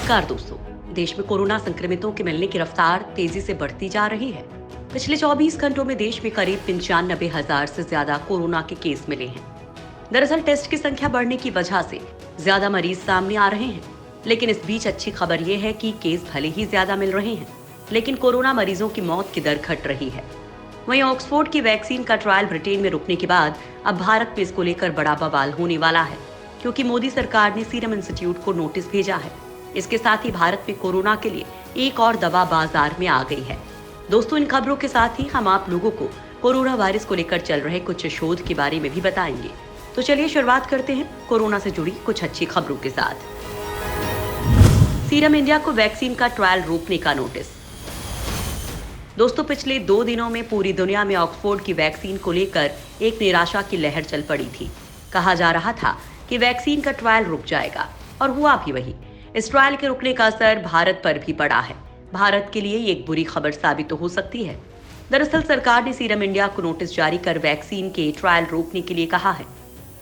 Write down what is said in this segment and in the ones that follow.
नमस्कार दोस्तों। देश में कोरोना संक्रमितों के मिलने की रफ्तार तेजी से बढ़ती जा रही है। पिछले 24 घंटों में देश में करीब 95,000 से ज्यादा कोरोना के केस मिले हैं। दरअसल टेस्ट की संख्या बढ़ने की वजह से ज्यादा मरीज सामने आ रहे हैं, लेकिन इस बीच अच्छी खबर ये है कि केस भले ही ज्यादा मिल रहे हैं, लेकिन कोरोना मरीजों की मौत की दर घट रही है। वहीं ऑक्सफोर्ड की वैक्सीन का ट्रायल ब्रिटेन में रुकने के बाद अब भारत में इसको लेकर बड़ा बवाल होने वाला है, क्योंकि मोदी सरकार ने सीरम इंस्टीट्यूट को नोटिस भेजा है। इसके साथ ही भारत में कोरोना के लिए एक और दवा बाजार में आ गई है। दोस्तों, इन खबरों के साथ ही हम आप लोगों को कोरोना वायरस को लेकर चल रहे कुछ शोध के बारे में भी बताएंगे। तो चलिए शुरुआत करते हैं कोरोना से जुड़ी कुछ अच्छी खबरों के साथ। सीरम इंडिया को वैक्सीन का ट्रायल रोकने का नोटिस। दोस्तों, पिछले 2 दिनों में पूरी दुनिया में ऑक्सफोर्ड की वैक्सीन को लेकर एक निराशा की लहर चल पड़ी थी। कहा जा रहा था कि वैक्सीन का ट्रायल रुक जाएगा, और हुआ भी वही। इस ट्रायल के रुकने का असर भारत पर भी पड़ा है। भारत के लिए ये एक बुरी खबर साबित तो हो सकती है। दरअसल सरकार ने सीरम इंडिया को नोटिस जारी कर वैक्सीन के ट्रायल रोकने के लिए कहा है।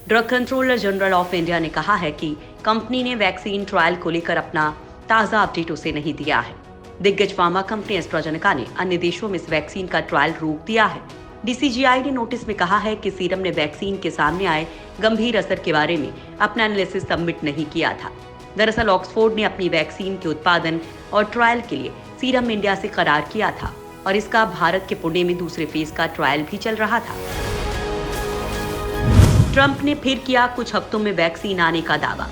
Drug controller general of India ने कहा है कि कंपनी ने वैक्सीन ट्रायल को लेकर अपना ताजा अपडेट उसे नहीं दिया है। दिग्गज फार्मा कंपनी एस्ट्राजेनेका ने अन्य देशों में इस वैक्सीन का ट्रायल रोक दिया है। DCGI ने नोटिस में कहा है कि सीरम ने वैक्सीन के सामने आए गंभीर असर के बारे में अपना एनालिसिस सबमिट नहीं किया था। दरअसल ऑक्सफोर्ड ने अपनी वैक्सीन के उत्पादन और ट्रायल के लिए सीरम इंडिया से करार किया था, और इसका भारत के पुणे में दूसरे फेज का ट्रायल भी चल रहा था। ट्रंप ने फिर किया कुछ हफ्तों में वैक्सीन आने का दावा।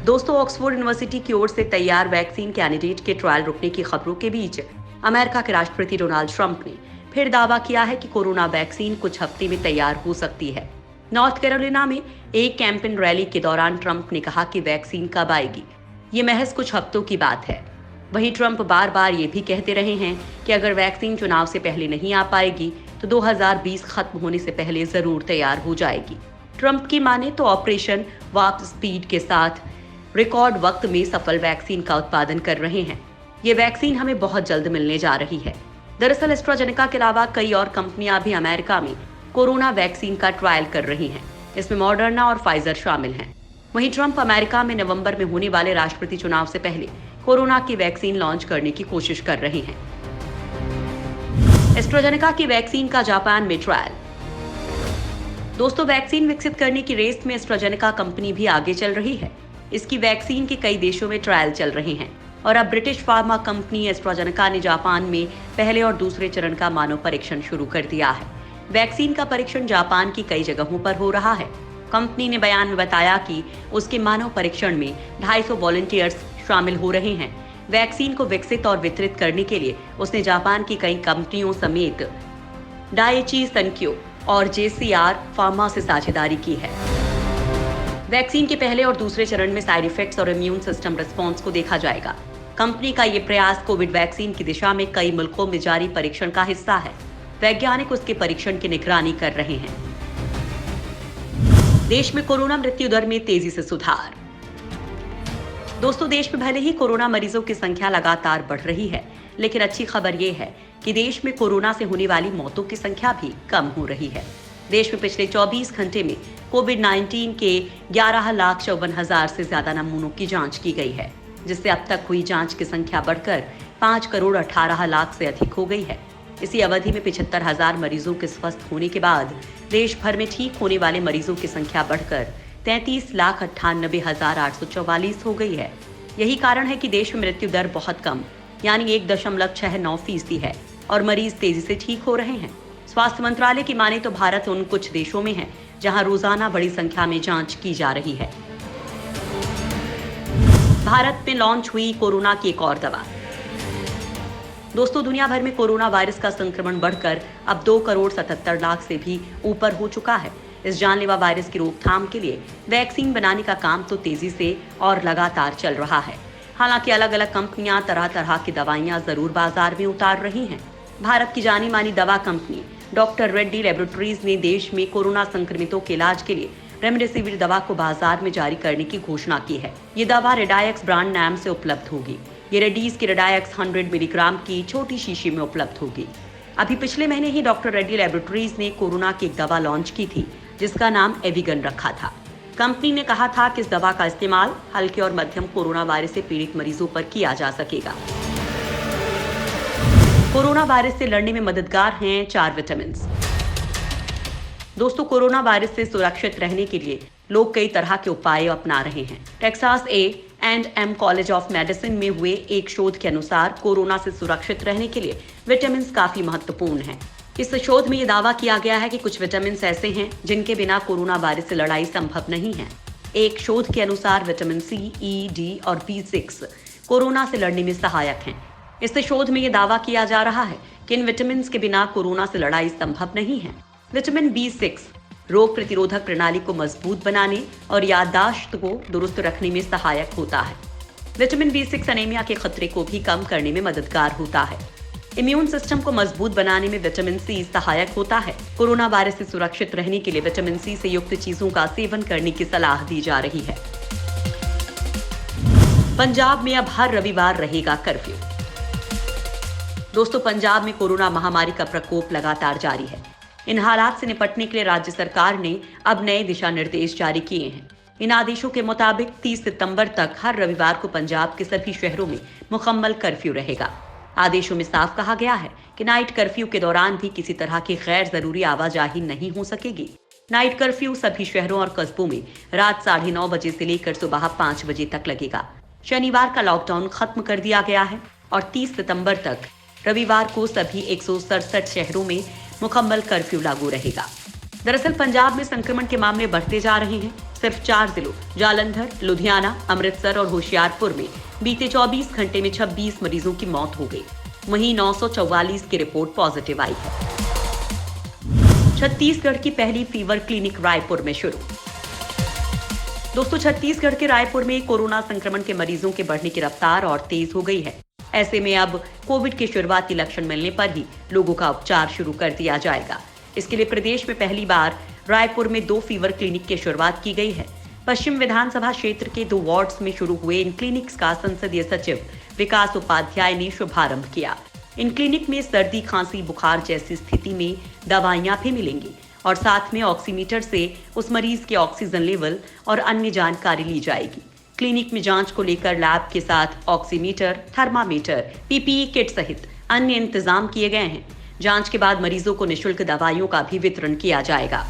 दोस्तों, ऑक्सफोर्ड यूनिवर्सिटी की ओर से तैयार वैक्सीन कैंडिडेट के ट्रायल रुकने की खबरों के बीच अमेरिका के राष्ट्रपति डोनाल्ड ट्रंप ने फिर दावा किया है कि कोरोना वैक्सीन कुछ हफ्ते में तैयार हो सकती है। नॉर्थ कैरोलिना में एक कैंपेन रैली के दौरान ट्रंप ने कहा कि वैक्सीन कब आएगी, ये महज कुछ हफ्तों की बात है। वहीं ट्रंप बार बार ये भी कहते रहे हैं कि अगर वैक्सीन चुनाव से पहले नहीं आ पाएगी तो 2020 खत्म होने से पहले जरूर तैयार हो जाएगी। ट्रंप की माने तो ऑपरेशन वार्प स्पीड के साथ रिकॉर्ड वक्त में सफल वैक्सीन का उत्पादन कर रहे हैं। ये वैक्सीन हमें बहुत जल्द मिलने जा रही है। दरअसल एस्ट्राजेनेका के अलावा कई और कंपनियां भी अमेरिका में कोरोना वैक्सीन का ट्रायल कर रही हैं। इसमें मॉडर्ना और फाइजर शामिल हैं। वहीं ट्रंप अमेरिका में नवंबर में होने वाले राष्ट्रपति चुनाव से पहले कोरोना की वैक्सीन लॉन्च करने की कोशिश कर रहे हैं। एस्ट्राजेनेका की वैक्सीन का जापान में ट्रायल। दोस्तों, वैक्सीन विकसित करने की रेस में एस्ट्राजेनेका कंपनी भी आगे चल रही है। इसकी वैक्सीन के कई देशों में ट्रायल चल रहे हैं, और अब ब्रिटिश फार्मा कंपनी एस्ट्राजेनेका ने जापान में पहले और दूसरे चरण का मानव परीक्षण शुरू कर दिया है। वैक्सीन का परीक्षण जापान की कई जगहों पर हो रहा है। कंपनी ने बयान में बताया कि उसके मानव परीक्षण में 250 वॉलंटियर्स शामिल हो रहे हैं। वैक्सीन को विकसित और वितरित करने के लिए उसने जापान की कई कंपनियों समेत डाइची सनक्यो और JCR फार्मा से साझेदारी की है। वैक्सीन के पहले और दूसरे चरण में साइड इफेक्ट्स और इम्यून सिस्टम रिस्पॉन्स को देखा जाएगा। कंपनी का ये प्रयास कोविड वैक्सीन की दिशा में कई मुल्कों में जारी परीक्षण का हिस्सा है। वैज्ञानिक उसके परीक्षण की निगरानी कर रहे हैं। देश में कोरोना मृत्यु दर में तेजी से सुधार। दोस्तों, देश में भले ही कोरोना मरीजों की संख्या लगातार बढ़ रही है, लेकिन अच्छी खबर यह है कि देश में कोरोना से होने वाली मौतों की संख्या भी कम हो रही है। देश में पिछले 24 घंटे में कोविड-19 के 11,54,000 से ज्यादा नमूनों की जांच की गई है, जिससे अब तक हुई जांच की संख्या बढ़कर 5,18,00,000 से अधिक हो गई है। इसी अवधि में 75,000 मरीजों के स्वस्थ होने के बाद देश भर में ठीक होने वाले मरीजों की संख्या बढ़कर 33,98,844 हो गई है। यही कारण है कि देश में मृत्यु दर बहुत कम यानी 1.69% है, और मरीज तेजी से ठीक हो रहे हैं। स्वास्थ्य मंत्रालय की माने तो भारत उन कुछ देशों में है जहां रोजाना बड़ी संख्या में जांच की जा रही है। भारत में लॉन्च हुई कोरोना की एक और दवा। दोस्तों, दुनिया भर में कोरोना वायरस का संक्रमण बढ़कर अब 2,77,00,000 से भी ऊपर हो चुका है। इस जानलेवा वायरस की रोकथाम के लिए वैक्सीन बनाने का काम तो तेजी से और लगातार चल रहा है। हालांकि अलग अलग कंपनियां तरह तरह की दवाइयां जरूर बाजार में उतार रही हैं। भारत की जानी मानी दवा कंपनी डॉक्टर रेड्डी लेबोरेटरीज ने देश में कोरोना संक्रमितों के इलाज के लिए रेमडेसिविर दवा को बाजार में जारी करने की घोषणा की है। ये दवा रेडायक्स ब्रांड नाम से उपलब्ध होगी। ये रेडीज की रेडायक्स 100 मिलीग्राम की छोटी शीशी में उपलब्ध होगी। अभी पिछले महीने ही डॉक्टर रेड्डी लेबोरेटरीज ने कोरोना की एक दवा लॉन्च की थी, जिसका नाम एविगन रखा था। कंपनी ने कहा था कि इस दवा का इस्तेमाल हल्के और मध्यम कोरोना वायरस से पीड़ित मरीजों पर किया जा सकेगा। कोरोना वायरस से लड़ने में मददगार हैं 4 विटामिन। दोस्तों, कोरोना वायरस से सुरक्षित रहने के लिए लोग कई तरह के उपाय अपना रहे हैं। Texas A&M college of medicine में हुए एक शोध के अनुसार कोरोना से सुरक्षित रहने के लिए विटामिन काफी महत्वपूर्ण हैं। इस शोध में ये दावा किया गया है कि कुछ विटामिन ऐसे हैं जिनके बिना कोरोना वायरस से लड़ाई संभव नहीं है। एक शोध के अनुसार विटामिन C, E, D और B6 कोरोना से लड़ने में सहायक हैं। इस शोध में ये दावा किया जा रहा है कि इन विटामिन के बिना कोरोना से लड़ाई संभव नहीं है। विटामिन B6 रोग प्रतिरोधक प्रणाली को मजबूत बनाने और याददाश्त को दुरुस्त रखने में सहायक होता है। विटामिन B6 अनीमिया के खतरे को भी कम करने में मददगार होता है। इम्यून सिस्टम को मजबूत बनाने में विटामिन C सहायक होता है। कोरोना वायरस से सुरक्षित रहने के लिए विटामिन C से युक्त चीजों का सेवन करने की सलाह दी जा रही है। पंजाब में अब हर रविवार रहेगा कर्फ्यू। दोस्तों, पंजाब में कोरोना महामारी का प्रकोप लगातार जारी है। इन हालात से निपटने के लिए राज्य सरकार ने अब नए दिशा निर्देश जारी किए हैं। इन आदेशों के मुताबिक 30 सितंबर तक हर रविवार को पंजाब के सभी शहरों में मुकम्मल कर्फ्यू रहेगा। आदेशों में साफ कहा गया है कि नाइट कर्फ्यू के दौरान भी किसी तरह की गैर जरूरी आवाजाही नहीं हो सकेगी। नाइट कर्फ्यू सभी शहरों और कस्बों में रात 9:30 बजे से लेकर सुबह 5 बजे तक लगेगा। शनिवार का लॉकडाउन खत्म कर दिया गया है और 30 सितंबर तक रविवार को सभी 167 शहरों में मुकम्मल कर्फ्यू लागू रहेगा। दरअसल पंजाब में संक्रमण के मामले बढ़ते जा रहे हैं। सिर्फ 4 जिलों जालंधर, लुधियाना, अमृतसर और होशियारपुर में बीते 24 घंटे में 26 मरीजों की मौत हो गई। वहीं 944 की रिपोर्ट पॉजिटिव आई है। छत्तीसगढ़ की पहली फीवर क्लिनिक रायपुर में शुरू। दोस्तों, छत्तीसगढ़ के रायपुर में कोरोना संक्रमण के मरीजों के बढ़ने की रफ्तार और तेज हो गई है। ऐसे में अब कोविड के शुरुआती लक्षण मिलने पर ही लोगों का उपचार शुरू कर दिया जाएगा। इसके लिए प्रदेश में पहली बार रायपुर में 2 फीवर क्लिनिक की शुरुआत की गई है। पश्चिम विधानसभा क्षेत्र के 2 वार्ड्स में शुरू हुए इन क्लिनिक्स का संसदीय सचिव विकास उपाध्याय ने शुभारंभ किया। इन क्लिनिक में सर्दी, खांसी, बुखार जैसी स्थिति में दवाइयां भी मिलेंगी और साथ में ऑक्सीमीटर से उस मरीज के ऑक्सीजन लेवल और अन्य जानकारी ली जाएगी। क्लिनिक में जांच को लेकर लैब के साथ ऑक्सीमीटर, थर्मामीटर, PPE किट सहित अन्य इंतजाम किए गए हैं। जांच के बाद मरीजों को निःशुल्क दवाइयों का भी वितरण किया जाएगा।